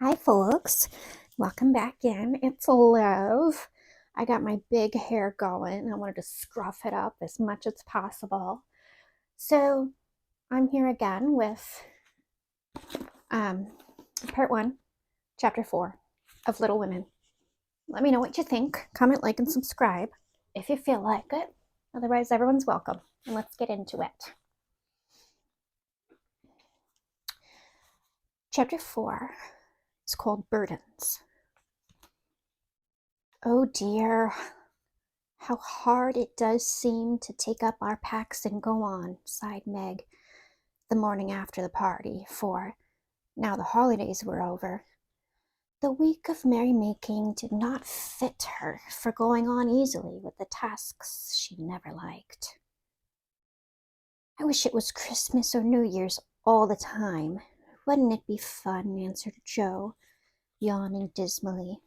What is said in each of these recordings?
Hi, folks. Welcome back in. It's Love. I got my big hair going. I wanted to scruff it up as much as possible. So I'm here again with um, part one, chapter 4 of Little Women. Let me know what you think. Comment, like, and subscribe if you feel like it. Otherwise, everyone's welcome. And let's get into it. Chapter 4 is called Burdens. Oh dear, how hard it does seem to take up our packs and go on, sighed Meg, the morning after the party, for, now the holidays were over, the week of merrymaking did not fit her for going on easily with the tasks she never liked. I wish it was Christmas or New Year's all the time. Wouldn't it be fun? Answered Joe, yawning dismally.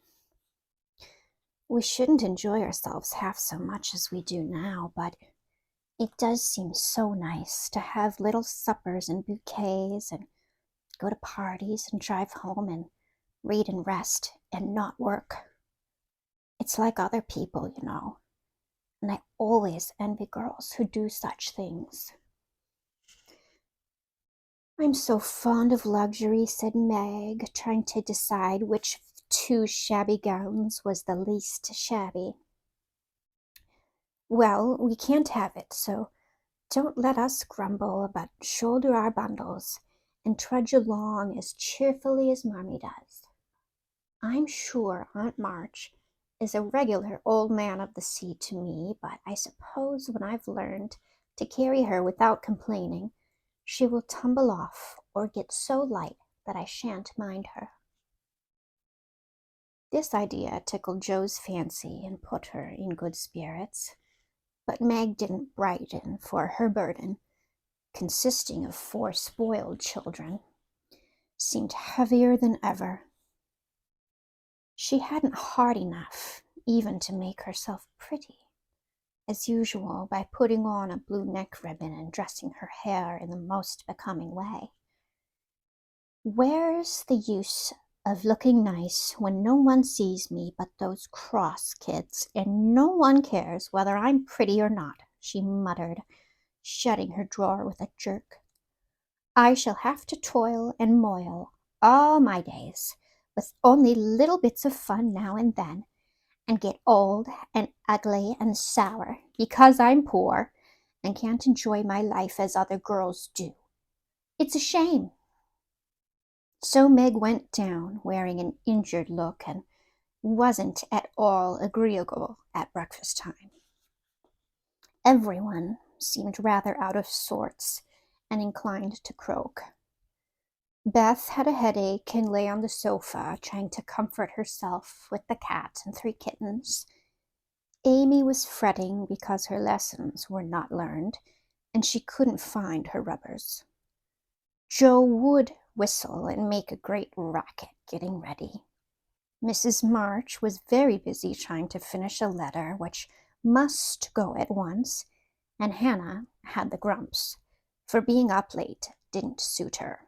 We shouldn't enjoy ourselves half so much as we do now, but it does seem so nice to have little suppers and bouquets and go to parties and drive home and read and rest and not work. It's like other people, you know, and I always envy girls who do such things. I'm so fond of luxury, said Meg, trying to decide which of two shabby gowns was the least shabby. Well, we can't have it, so don't let us grumble, but shoulder our bundles and trudge along as cheerfully as Marmee does. I'm sure Aunt March is a regular old man of the sea to me, but I suppose when I've learned to carry her without complaining, she will tumble off or get so light that I shan't mind her. This idea tickled Joe's fancy and put her in good spirits, but Meg didn't brighten, for her burden, consisting of 4 spoiled children, seemed heavier than ever. She hadn't heart enough even to make herself pretty, as usual, by putting on a blue neck ribbon and dressing her hair in the most becoming way. Where's the use of looking nice when no one sees me but those cross kids, and no one cares whether I'm pretty or not, she muttered, shutting her drawer with a jerk. I shall have to toil and moil all my days, with only little bits of fun now and then, and get old and ugly and sour because I'm poor and can't enjoy my life as other girls do. It's a shame. So Meg went down, wearing an injured look, and wasn't at all agreeable at breakfast time. Everyone seemed rather out of sorts and inclined to croak. Beth had a headache and lay on the sofa trying to comfort herself with the cat and 3 kittens. Amy was fretting because her lessons were not learned and she couldn't find her rubbers. Joe would whistle and make a great racket getting ready. Mrs. March was very busy trying to finish a letter which must go at once, and Hannah had the grumps, for being up late didn't suit her.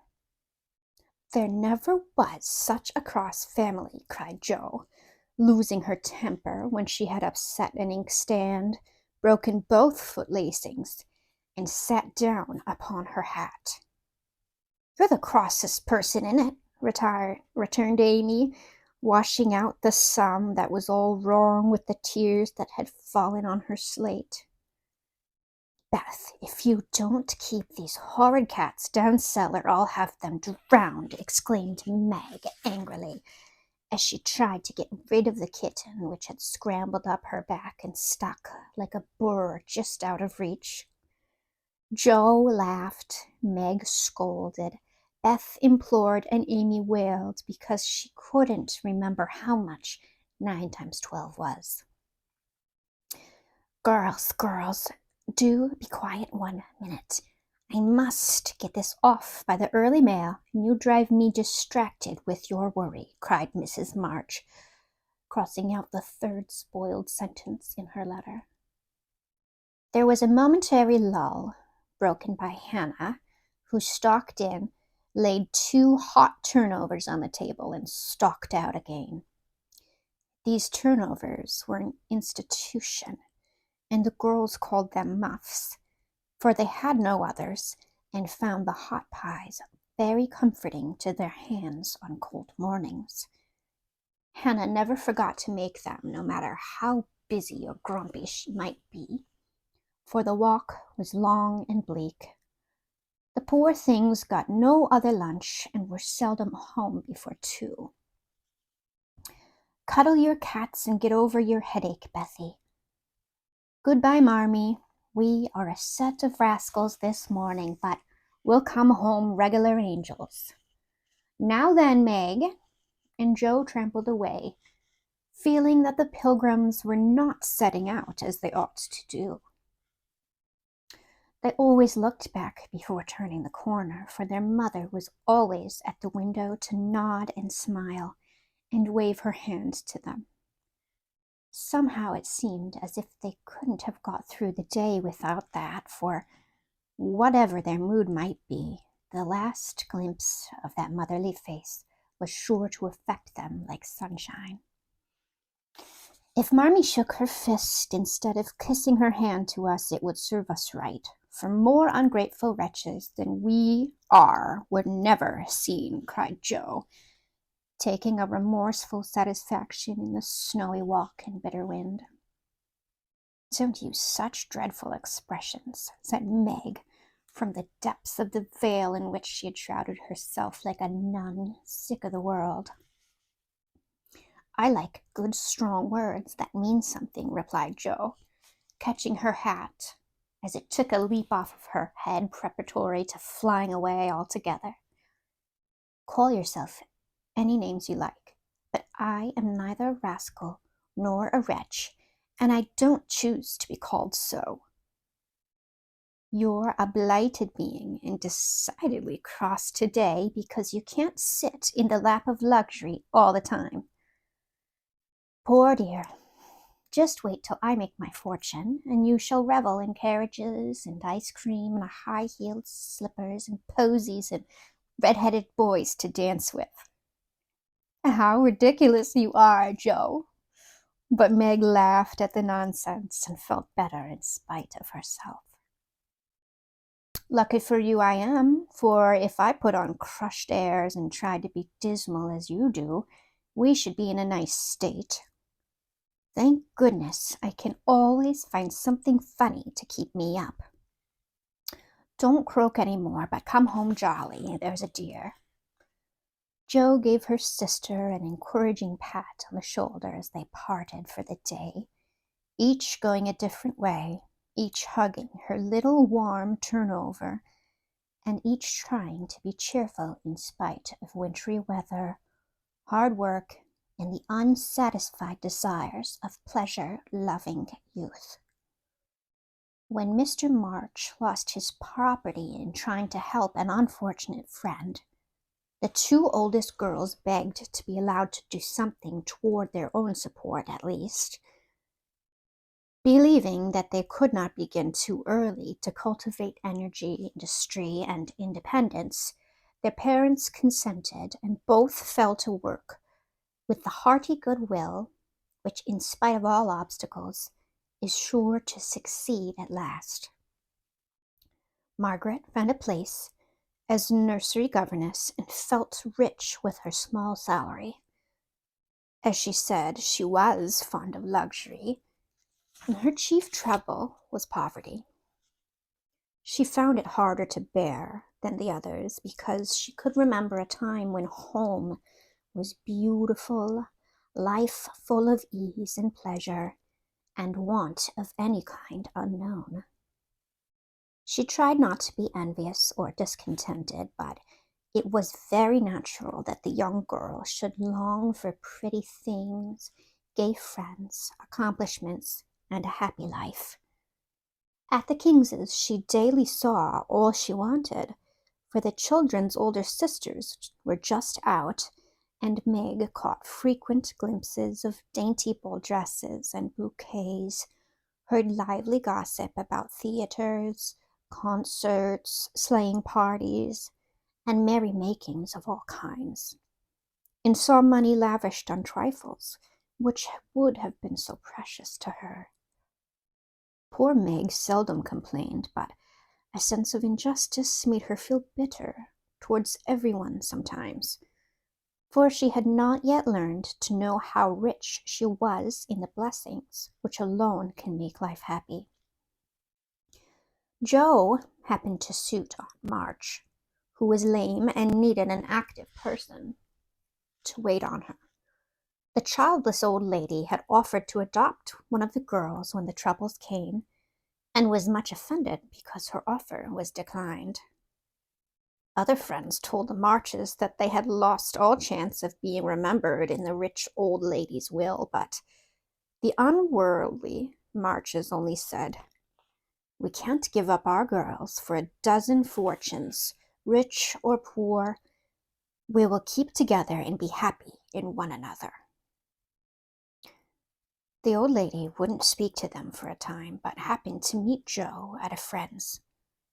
There never was such a cross family, cried Jo, losing her temper when she had upset an inkstand, broken both footlacings, and sat down upon her hat. You're the crossest person in it, returned Amy, washing out the sum that was all wrong with the tears that had fallen on her slate. Beth, if you don't keep these horrid cats down cellar, I'll have them drowned, exclaimed Meg angrily, as she tried to get rid of the kitten, which had scrambled up her back and stuck like a burr just out of reach. Jo laughed, Meg scolded, Beth implored, and Amy wailed because she couldn't remember how much 9 times 12 was. Girls, do be quiet 1 minute. I must get this off by the early mail, and you drive me distracted with your worry, cried Mrs. March, crossing out the 3rd spoiled sentence in her letter. There was a momentary lull, broken by Hannah, who stalked in, laid 2 hot turnovers on the table, and stalked out again. These turnovers were an institution, and the girls called them muffs, for they had no others, and found the hot pies very comforting to their hands on cold mornings. Hannah never forgot to make them, no matter how busy or grumpy she might be, for the walk was long and bleak. The poor things got no other lunch and were seldom home before 2. Cuddle your cats and get over your headache, Bethy. Goodbye, Marmee. We are a set of rascals this morning, but we'll come home regular angels. Now then, Meg. And Joe trampled away, feeling that the pilgrims were not setting out as they ought to do. They always looked back before turning the corner, for their mother was always at the window to nod and smile and wave her hand to them. Somehow it seemed as if they couldn't have got through the day without that, for whatever their mood might be, the last glimpse of that motherly face was sure to affect them like sunshine. If Marmee shook her fist instead of kissing her hand to us, it would serve us right, for more ungrateful wretches than we are were never seen, cried Joe, taking a remorseful satisfaction in the snowy walk and bitter wind. Don't use such dreadful expressions, said Meg, from the depths of the veil in which she had shrouded herself like a nun sick of the world. I like good strong words that mean something, replied Joe, catching her hat as it took a leap off of her head preparatory to flying away altogether. Call yourself any names you like, but I am neither a rascal nor a wretch, and I don't choose to be called so. You're a blighted being and decidedly cross today because you can't sit in the lap of luxury all the time. Poor dear, just wait till I make my fortune, and you shall revel in carriages and ice cream and high-heeled slippers and posies and red-headed boys to dance with. How ridiculous you are, Joe. But Meg laughed at the nonsense and felt better in spite of herself. Lucky for you I am, for if I put on crushed airs and tried to be dismal as you do, we should be in a nice state. Thank goodness I can always find something funny to keep me up. Don't croak any more, but come home jolly, there's a dear. Joe gave her sister an encouraging pat on the shoulder as they parted for the day, each going a different way, each hugging her little warm turnover, and each trying to be cheerful in spite of wintry weather, hard work, and the unsatisfied desires of pleasure-loving youth. When Mr. March lost his property in trying to help an unfortunate friend, the 2 oldest girls begged to be allowed to do something toward their own support at least. Believing that they could not begin too early to cultivate energy, industry, and independence, their parents consented, and both fell to work with the hearty goodwill which, in spite of all obstacles, is sure to succeed at last. Margaret found a place as nursery governess and felt rich with her small salary. As she said, she was fond of luxury, and her chief trouble was poverty. She found it harder to bear than the others because she could remember a time when home was beautiful, life full of ease and pleasure, and want of any kind unknown. She tried not to be envious or discontented, but it was very natural that the young girl should long for pretty things, gay friends, accomplishments, and a happy life. At the Kingses she daily saw all she wanted, for the children's older sisters were just out, and Meg caught frequent glimpses of dainty ball dresses and bouquets, heard lively gossip about theaters, concerts, sleighing parties, and merry-makings of all kinds, and saw money lavished on trifles, which would have been so precious to her. Poor Meg seldom complained, but a sense of injustice made her feel bitter towards everyone sometimes, for she had not yet learned to know how rich she was in the blessings which alone can make life happy. Jo happened to suit Aunt March, who was lame and needed an active person to wait on her. The childless old lady had offered to adopt one of the girls when the troubles came, and was much offended because her offer was declined. Other friends told the Marches that they had lost all chance of being remembered in the rich old lady's will, but the unworldly Marches only said, "We can't give up our girls for a dozen fortunes, rich or poor. We will keep together and be happy in one another." The old lady wouldn't speak to them for a time, but happened to meet Jo at a friend's.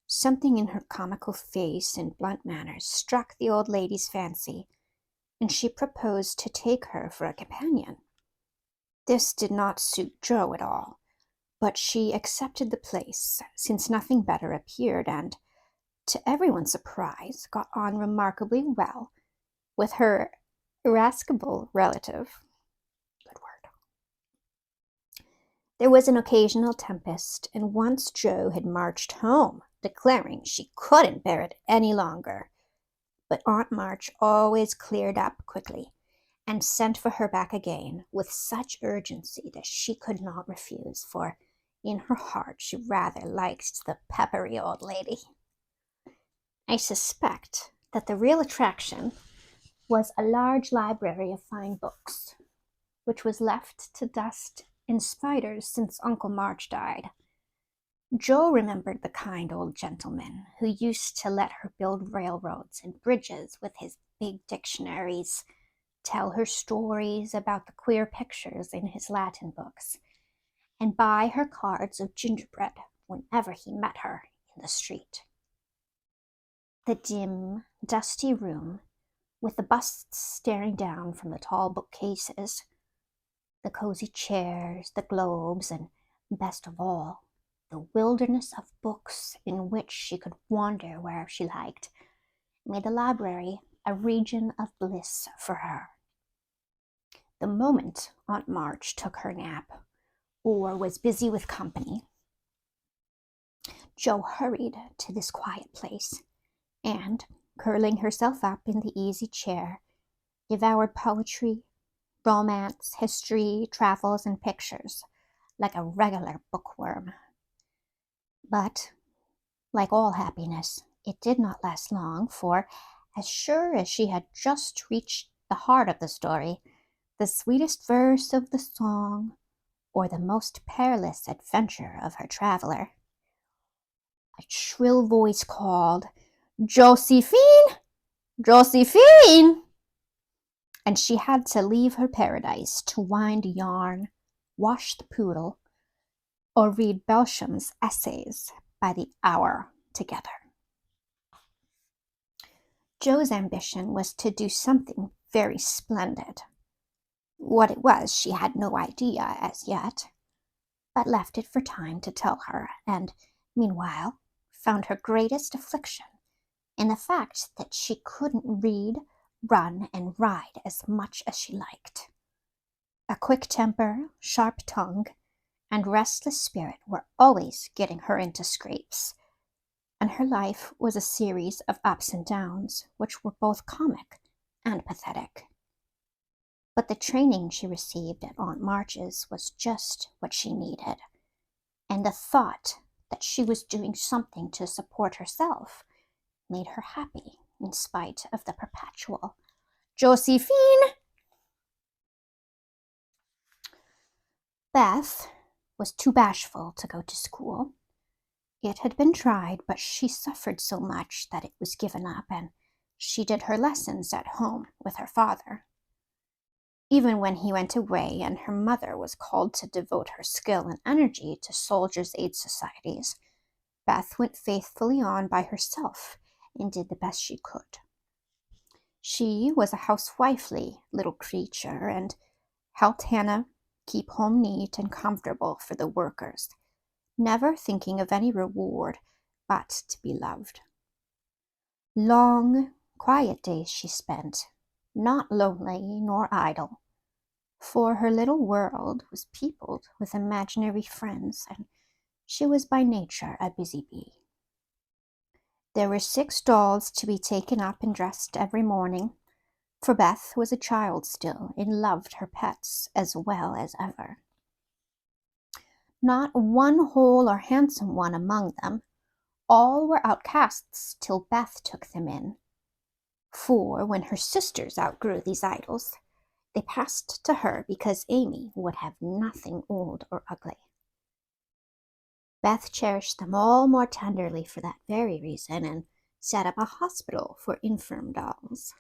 Something in her comical face and blunt manners struck the old lady's fancy, and she proposed to take her for a companion. This did not suit Jo at all, but she accepted the place, since nothing better appeared, and, to everyone's surprise, got on remarkably well with her irascible relative. Good word. There was an occasional tempest, and once Jo had marched home, declaring she couldn't bear it any longer. But Aunt March always cleared up quickly, and sent for her back again with such urgency that she could not refuse, for in her heart she rather liked the peppery old lady. I suspect that the real attraction was a large library of fine books, which was left to dust and spiders since Uncle March died. Jo remembered the kind old gentleman who used to let her build railroads and bridges with his big dictionaries, tell her stories about the queer pictures in his Latin books, and buy her cards of gingerbread whenever he met her in the street. The dim, dusty room, with the busts staring down from the tall bookcases, the cozy chairs, the globes, and, best of all, the wilderness of books in which she could wander wherever she liked, made the library a region of bliss for her. The moment Aunt March took her nap, or was busy with company, Jo hurried to this quiet place, and, curling herself up in the easy chair, devoured poetry, romance, history, travels, and pictures, like a regular bookworm. But, like all happiness, it did not last long, for, as sure as she had just reached the heart of the story, the sweetest verse of the song, or the most perilous adventure of her traveler, a shrill voice called, "Josephine! Josephine!" And she had to leave her paradise to wind yarn, wash the poodle, or read Belsham's essays by the hour together. Jo's ambition was to do something very splendid. What it was she had no idea as yet, but left it for time to tell her, and, meanwhile, found her greatest affliction in the fact that she couldn't read, run, and ride as much as she liked. A quick temper, sharp tongue, and restless spirit were always getting her into scrapes, and her life was a series of ups and downs which were both comic and pathetic. But the training she received at Aunt March's was just what she needed, and the thought that she was doing something to support herself made her happy in spite of the perpetual "Josephine!" Beth was too bashful to go to school. It had been tried, but she suffered so much that it was given up, and she did her lessons at home with her father. Even when he went away and her mother was called to devote her skill and energy to soldiers' aid societies, Beth went faithfully on by herself and did the best she could. She was a housewifely little creature and helped Hannah keep home neat and comfortable for the workers, never thinking of any reward but to be loved. Long, quiet days she spent, not lonely nor idle, for her little world was peopled with imaginary friends, and she was by nature a busy bee. There were 6 dolls to be taken up and dressed every morning, for Beth was a child still and loved her pets as well as ever. Not one whole or handsome one among them. All were outcasts till Beth took them in. For when her sisters outgrew these idols, they passed to her because Amy would have nothing old or ugly. Beth cherished them all more tenderly for that very reason and set up a hospital for infirm dolls.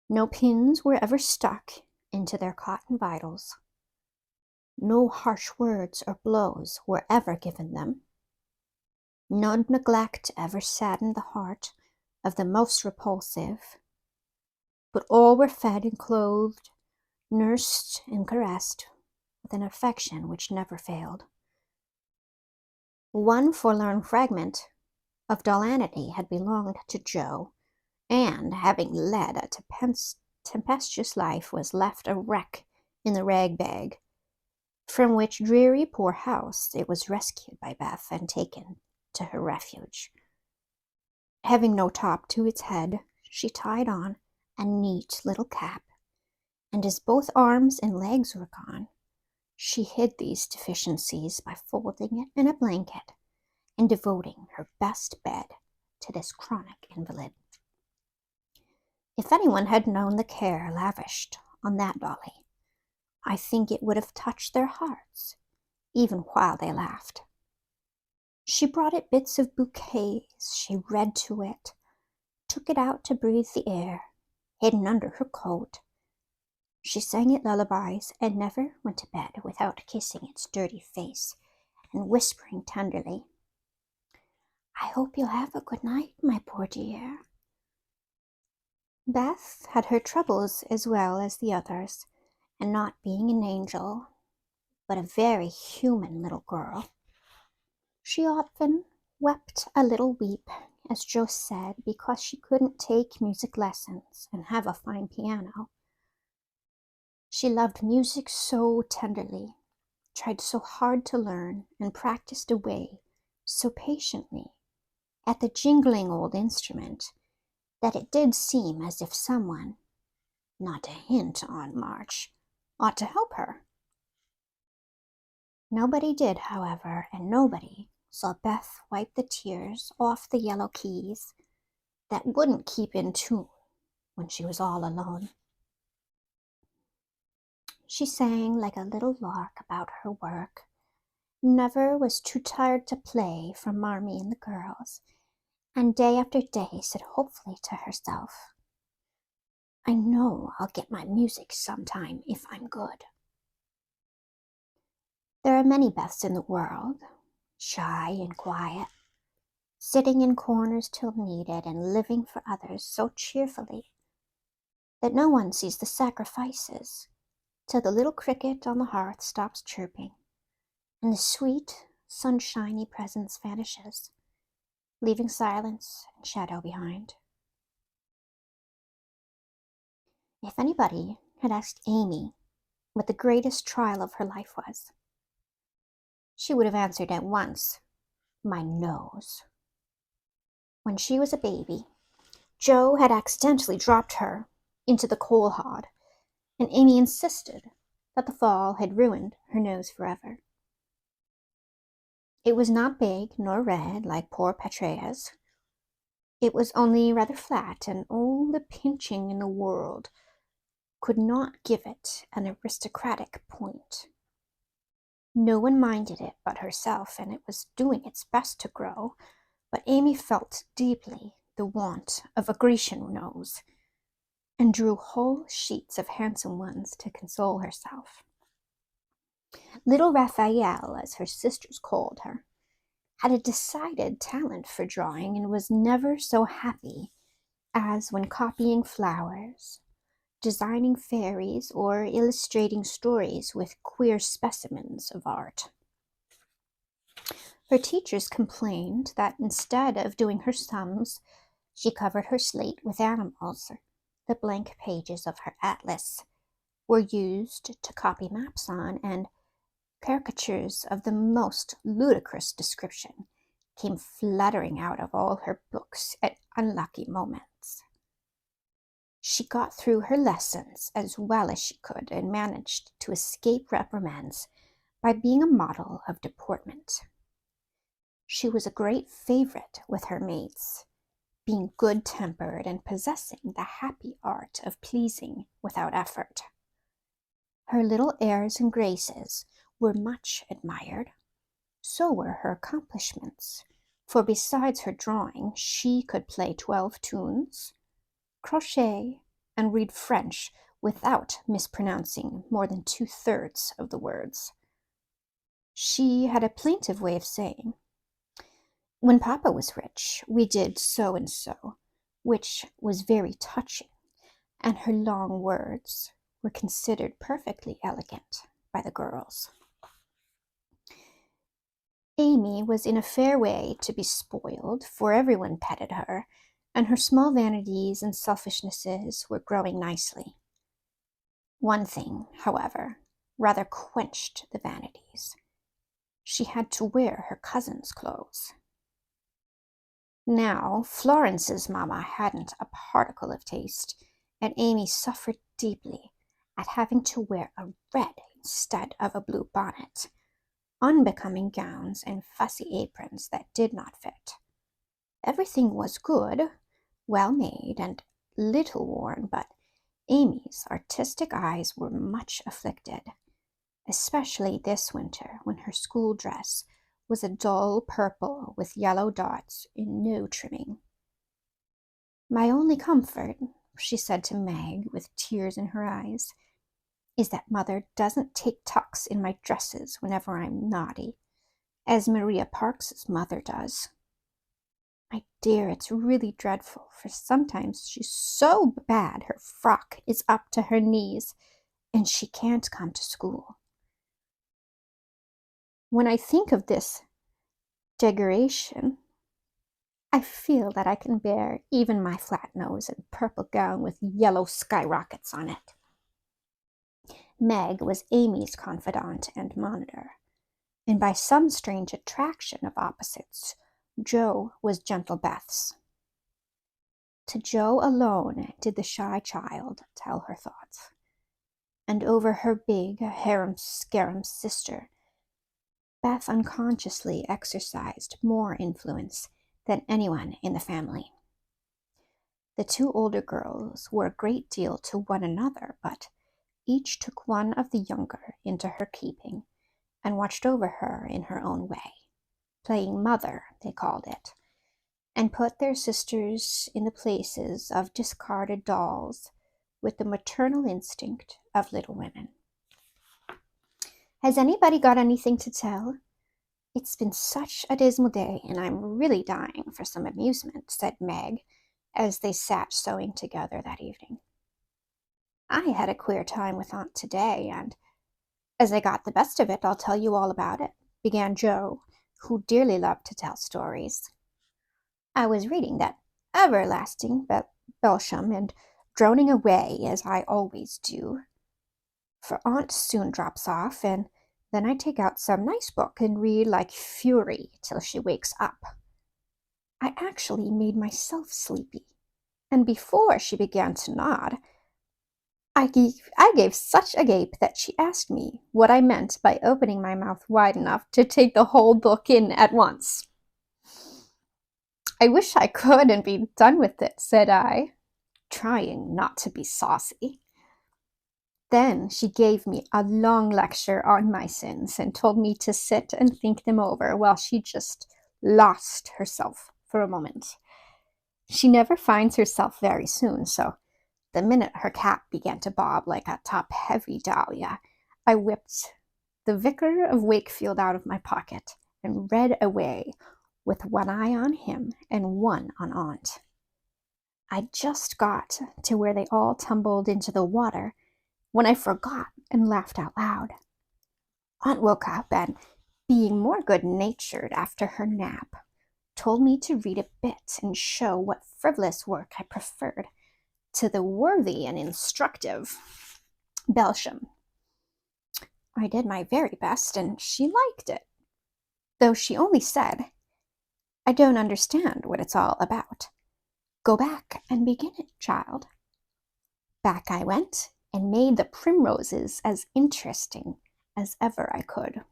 No pins were ever stuck into their cotton vitals. No harsh words or blows were ever given them. No neglect ever saddened the heart of the most repulsive, but all were fed and clothed, nursed and caressed with an affection which never failed. One forlorn fragment of dollanity had belonged to Jo, and, having led a tempestuous life, was left a wreck in the rag bag, from which dreary poor house it was rescued by Beth and taken to her refuge. Having no top to its head, she tied on a neat little cap, and as both arms and legs were gone, she hid these deficiencies by folding it in a blanket and devoting her best bed to this chronic invalid. If anyone had known the care lavished on that dolly, I think it would have touched their hearts, even while they laughed. She brought it bits of bouquets, she read to it, took it out to breathe the air, hidden under her coat. She sang it lullabies and never went to bed without kissing its dirty face and whispering tenderly, "I hope you'll have a good night, my poor dear." Beth had her troubles as well as the others, and not being an angel, but a very human little girl, she often wept a little weep, as Jo said, because she couldn't take music lessons and have a fine piano. She loved music so tenderly, tried so hard to learn, and practiced away so patiently at the jingling old instrument that it did seem as if someone, not a hint on March, ought to help her. Nobody did, however, and nobody saw Beth wipe the tears off the yellow keys that wouldn't keep in tune when she was all alone. She sang like a little lark about her work, never was too tired to play for Marmee and the girls, and day after day said hopefully to herself, "I know I'll get my music sometime if I'm good." There are many Beths in the world, shy and quiet, sitting in corners till needed and living for others so cheerfully that no one sees the sacrifices till the little cricket on the hearth stops chirping and the sweet, sunshiny presence vanishes, leaving silence and shadow behind. If anybody had asked Amy what the greatest trial of her life was, she would have answered at once, "My nose." When she was a baby, Jo had accidentally dropped her into the coal hod, and Amy insisted that the fall had ruined her nose forever. It was not big nor red like poor Petrea's. It was only rather flat, and all the pinching in the world could not give it an aristocratic point. No one minded it but herself, and it was doing its best to grow, but Amy felt deeply the want of a Grecian nose, and drew whole sheets of handsome ones to console herself. Little Raphael, as her sisters called her, had a decided talent for drawing and was never so happy as when copying flowers, designing fairies, or illustrating stories with queer specimens of art. Her teachers complained that instead of doing her sums, she covered her slate with animals. The blank pages of her atlas were used to copy maps on, and caricatures of the most ludicrous description came fluttering out of all her books at unlucky moments. She got through her lessons as well as she could and managed to escape reprimands by being a model of deportment. She was a great favorite with her mates, being good-tempered and possessing the happy art of pleasing without effort. Her little airs and graces were much admired. So were her accomplishments, for besides her drawing, she could play 12 tunes, crochet, and read French without mispronouncing more than 2/3 of the words. She had a plaintive way of saying, "When Papa was rich, we did so and so," which was very touching, and her long words were considered perfectly elegant by the girls. Amy was in a fair way to be spoiled, for everyone petted her, and her small vanities and selfishnesses were growing nicely. One thing, however, rather quenched the vanities. She had to wear her cousin's clothes. Now, Florence's mamma hadn't a particle of taste, and Amy suffered deeply at having to wear a red instead of a blue bonnet, unbecoming gowns, and fussy aprons that did not fit. Everything was good, well made, and little worn, but Amy's artistic eyes were much afflicted, especially this winter when her school dress was a dull purple with yellow dots and no trimming. "My only comfort," she said to Meg with tears in her eyes, "is that Mother doesn't take tucks in my dresses whenever I'm naughty, as Maria Parks's mother does. My dear, it's really dreadful, for sometimes she's so bad her frock is up to her knees, and she can't come to school. When I think of this degradation, I feel that I can bear even my flat nose and purple gown with yellow skyrockets on it." Meg was Amy's confidant and monitor, and by some strange attraction of opposites, Jo was Gentle Beth's. To Jo alone did the shy child tell her thoughts, and over her big harum-scarum sister, Beth unconsciously exercised more influence than anyone in the family. The two older girls were a great deal to one another, but each took one of the younger into her keeping and watched over her in her own way. Playing mother, they called it, and put their sisters in the places of discarded dolls with the maternal instinct of little women. "Has anybody got anything to tell? It's been such a dismal day, and I'm really dying for some amusement," said Meg, as they sat sewing together that evening. "I had a queer time with Aunt today, and as I got the best of it, I'll tell you all about it," began Jo, who dearly loved to tell stories. "I was reading that everlasting Belsham and droning away, as I always do, for Aunt soon drops off, and then I take out some nice book and read like fury till she wakes up. I actually made myself sleepy, and before she began to nod, I gave such a gape that she asked me what I meant by opening my mouth wide enough to take the whole book in at once. "I wish I could and be done with it," said I, trying not to be saucy. Then she gave me a long lecture on my sins and told me to sit and think them over while she just lost herself for a moment. She never finds herself very soon, so the minute her cap began to bob like a top-heavy dahlia, I whipped The Vicar of Wakefield out of my pocket and read away with one eye on him and one on Aunt. I just got to where they all tumbled into the water when I forgot and laughed out loud. Aunt woke up and, being more good-natured after her nap, told me to read a bit and show what frivolous work I preferred to the worthy and instructive Belsham. I did my very best, and she liked it, though she only said, "I don't understand what it's all about. Go back and begin it, child." Back I went and made the primroses as interesting as ever I could.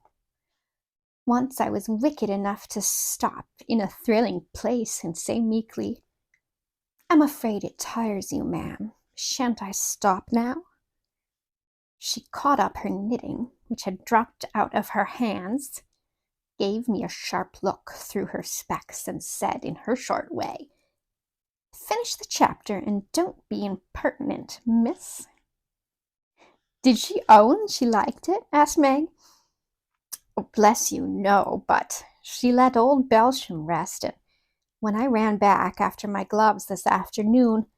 Once I was wicked enough to stop in a thrilling place and say meekly, "I'm afraid it tires you, ma'am. Shan't I stop now?" She caught up her knitting, which had dropped out of her hands, gave me a sharp look through her specs, and said in her short way, "Finish the chapter and don't be impertinent, miss." "Did she own she liked it?" asked Meg. "Oh, bless you, no, but she let old Belsham rest, and when I ran back after my gloves this afternoon,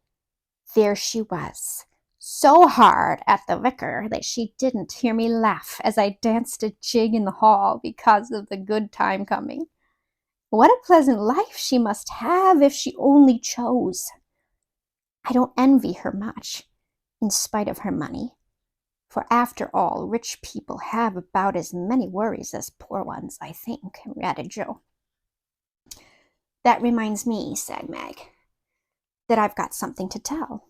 there she was, so hard at the vicar that she didn't hear me laugh as I danced a jig in the hall because of the good time coming. What a pleasant life she must have if she only chose. I don't envy her much, in spite of her money, for after all, rich people have about as many worries as poor ones, I think," added Joe. "That reminds me," said Meg, "that I've got something to tell.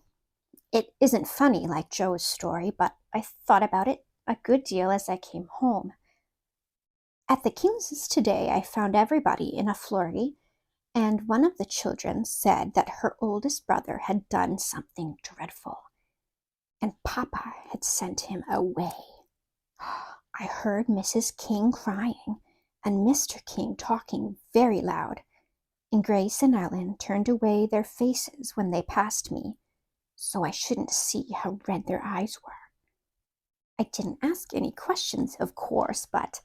It isn't funny like Joe's story, but I thought about it a good deal as I came home. At the King's today I found everybody in a flurry, and one of the children said that her oldest brother had done something dreadful, and Papa had sent him away. I heard Mrs. King crying, and Mr. King talking very loud, and Grace and Ellen turned away their faces when they passed me, so I shouldn't see how red their eyes were. I didn't ask any questions, of course, but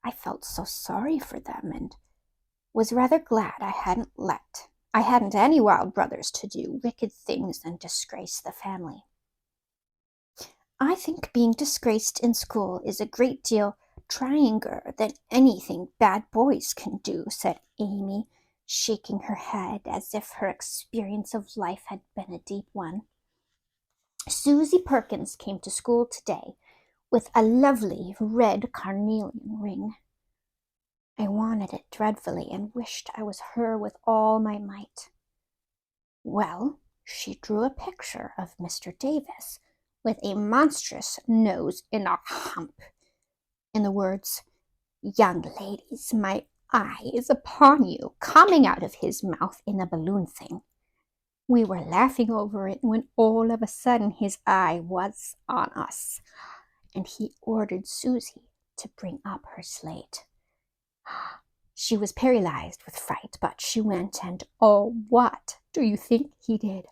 I felt so sorry for them and was rather glad I hadn't any wild brothers to do wicked things and disgrace the family." "I think being disgraced in school is a great deal tryinger than anything bad boys can do," said Amy, shaking her head as if her experience of life had been a deep one. "Susie Perkins came to school today with a lovely red carnelian ring. I wanted it dreadfully and wished I was her with all my might. Well, she drew a picture of Mr. Davis with a monstrous nose in a hump, and the words, 'Young ladies, my eye is upon you,' coming out of his mouth in a balloon thing. We were laughing over it when all of a sudden his eye was on us, and he ordered Susie to bring up her slate. She was paralyzed with fright, but she went, and oh, what do you think he did?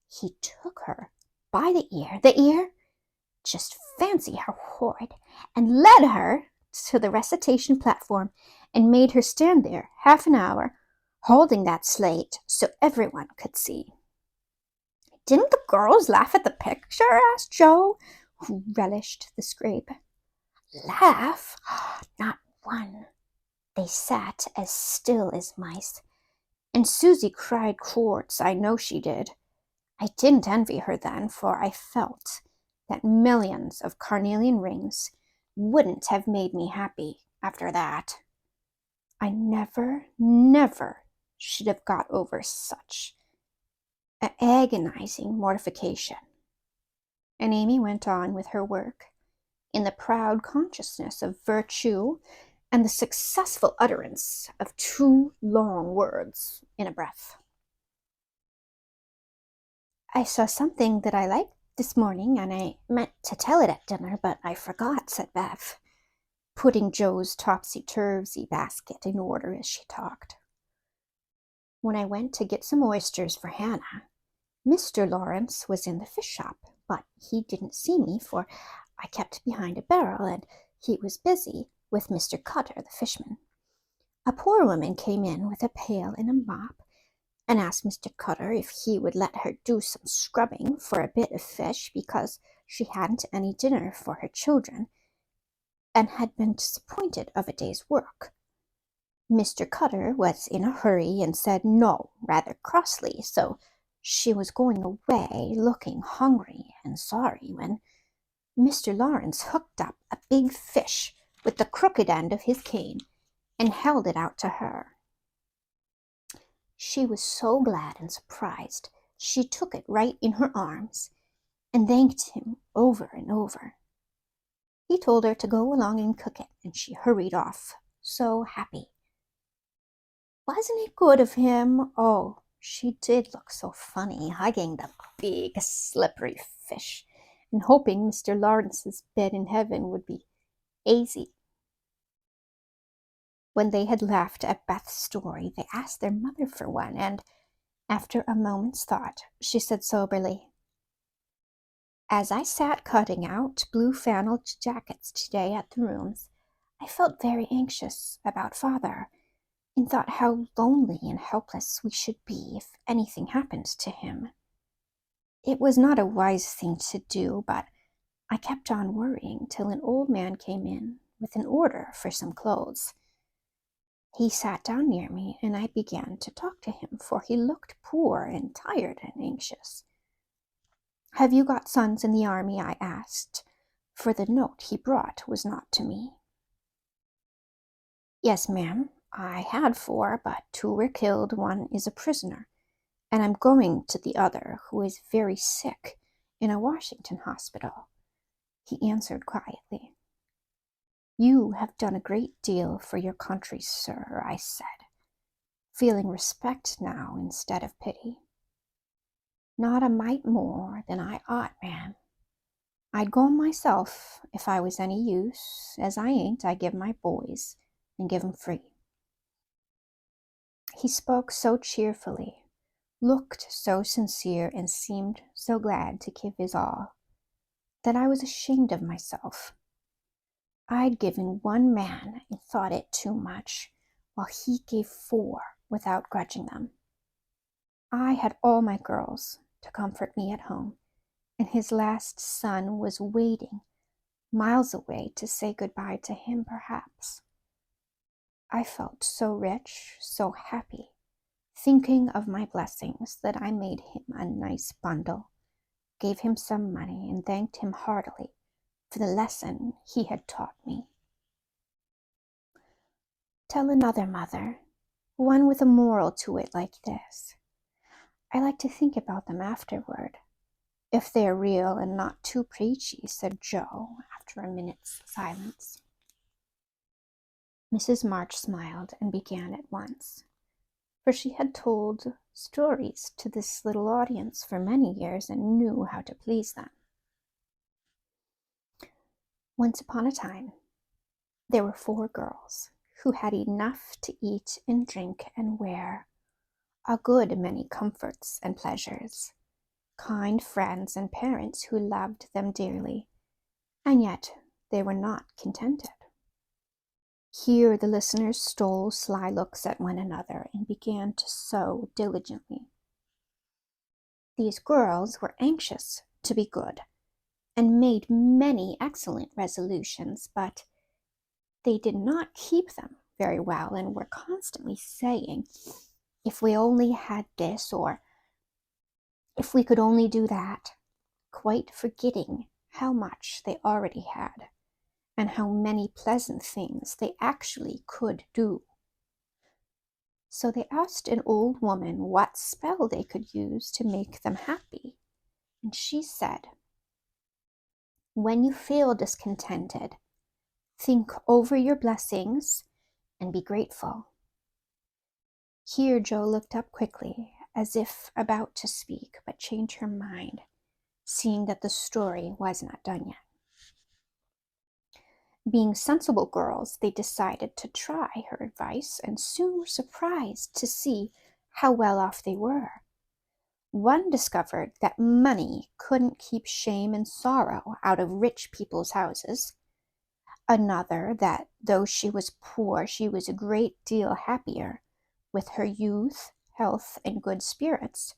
He took her by the ear, just fancy how horrid, and led her to the recitation platform and made her stand there half an hour, holding that slate so everyone could see." "Didn't the girls laugh at the picture?" asked Joe, who relished the scrape. "Laugh? Not one. They sat as still as mice, and Susie cried quarts, I know she did. I didn't envy her then, for I felt that millions of carnelian rings wouldn't have made me happy after that. I never should have got over such agonizing mortification." And Amy went on with her work, in the proud consciousness of virtue and the successful utterance of 2 long words in a breath. "I saw something that I liked this morning, and I meant to tell it at dinner, but I forgot," said Bev, putting Joe's topsy-turvy basket in order as she talked. "When I went to get some oysters for Hannah, Mr. Lawrence was in the fish shop, but he didn't see me, for I kept behind a barrel, and he was busy with Mr. Cutter, the fishman. A poor woman came in with a pail and a mop, and asked Mr. Cutter if he would let her do some scrubbing for a bit of fish because she hadn't any dinner for her children and had been disappointed of a day's work. Mr. Cutter was in a hurry and said no rather crossly, so she was going away looking hungry and sorry when Mr. Lawrence hooked up a big fish with the crooked end of his cane and held it out to her. She was so glad and surprised she took it right in her arms and thanked him over and over. He told her to go along and cook it, and she hurried off, so happy. Wasn't it good of him? Oh, she did look so funny, hugging the big, slippery fish and hoping Mr. Lawrence's bed in heaven would be easy. When they had laughed at Beth's story, they asked their mother for one, and after a moment's thought, she said soberly, "As I sat cutting out blue flannel jackets today at the rooms, I felt very anxious about Father, and thought how lonely and helpless we should be if anything happened to him. It was not a wise thing to do, but I kept on worrying till an old man came in with an order for some clothes. He sat down near me, and I began to talk to him, for he looked poor and tired and anxious. 'Have you got sons in the army?' I asked, for the note he brought was not to me. 'Yes, ma'am, I had 4, but 2 were killed, 1 is a prisoner, and I'm going to the other, who is very sick, in a Washington hospital,' he answered quietly. 'You have done a great deal for your country, sir,' I said, feeling respect now instead of pity. 'Not a mite more than I ought, ma'am. I'd go myself if I was any use. As I ain't, I give my boys, and give 'em free.' He spoke so cheerfully, looked so sincere, and seemed so glad to give his all, that I was ashamed of myself. I'd given 1 man and thought it too much, while he gave 4 without grudging them. I had all my girls to comfort me at home, and his last son was waiting miles away to say goodbye to him, perhaps. I felt so rich, so happy, thinking of my blessings, that I made him a nice bundle, gave him some money, and thanked him heartily for the lesson he had taught me. Tell another, mother, one with a moral to it like this. I like to think about them afterward, if they are real and not too preachy," said Joe after a minute's silence. Mrs. March smiled and began at once, for she had told stories to this little audience for many years and knew how to please them. Once upon a time, there were 4 girls who had enough to eat and drink and wear, a good many comforts and pleasures, kind friends and parents who loved them dearly, and yet they were not contented. Here the listeners stole sly looks at one another and began to sew diligently. These girls were anxious to be good and made many excellent resolutions, but they did not keep them very well and were constantly saying, "If we only had this," or "If we could only do that," quite forgetting how much they already had and how many pleasant things they actually could do. So they asked an old woman what spell they could use to make them happy, and she said, "When you feel discontented, think over your blessings and be grateful." Here Joe looked up quickly, as if about to speak, but changed her mind, seeing that the story was not done yet. Being sensible girls, they decided to try her advice and soon were surprised to see how well off they were. One discovered that money couldn't keep shame and sorrow out of rich people's houses. Another that though she was poor, she was a great deal happier with her youth, health and good spirits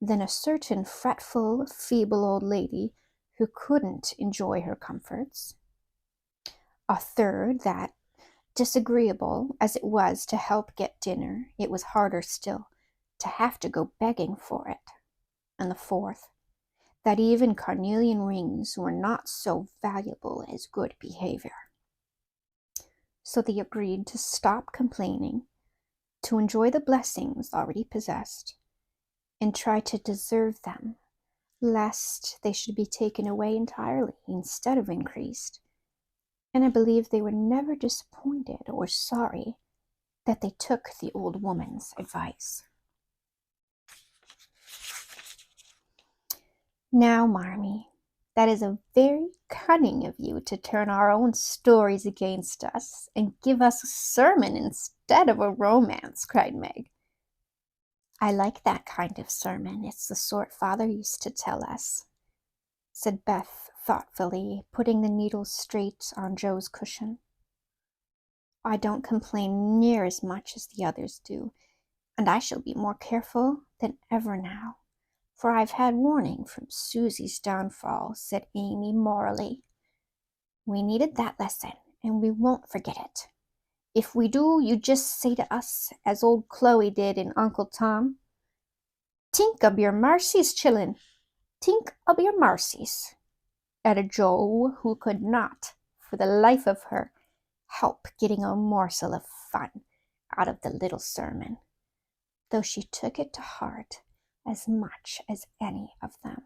than a certain fretful, feeble old lady who couldn't enjoy her comforts. A third that, disagreeable as it was to help get dinner, it was harder still to have to go begging for it. And the fourth, that even carnelian rings were not so valuable as good behavior. So they agreed to stop complaining, to enjoy the blessings already possessed, and try to deserve them, lest they should be taken away entirely instead of increased. And I believe they were never disappointed or sorry that they took the old woman's advice. Now, Marmee, that is a very cunning of you to turn our own stories against us and give us a sermon instead of a romance, cried Meg. I like that kind of sermon. It's the sort Father used to tell us, said Beth thoughtfully, putting the needle straight on Joe's cushion. I don't complain near as much as the others do, and I shall be more careful than ever now, for I've had warning from Susie's downfall, said Amy morally. We needed that lesson, and we won't forget it. If we do, you just say to us, as old Chloe did in Uncle Tom, "Tink ob your marcies, chillin, tink ob your marcies," added Joe, who could not, for the life of her, help getting a morsel of fun out of the little sermon, though she took it to heart as much as any of them.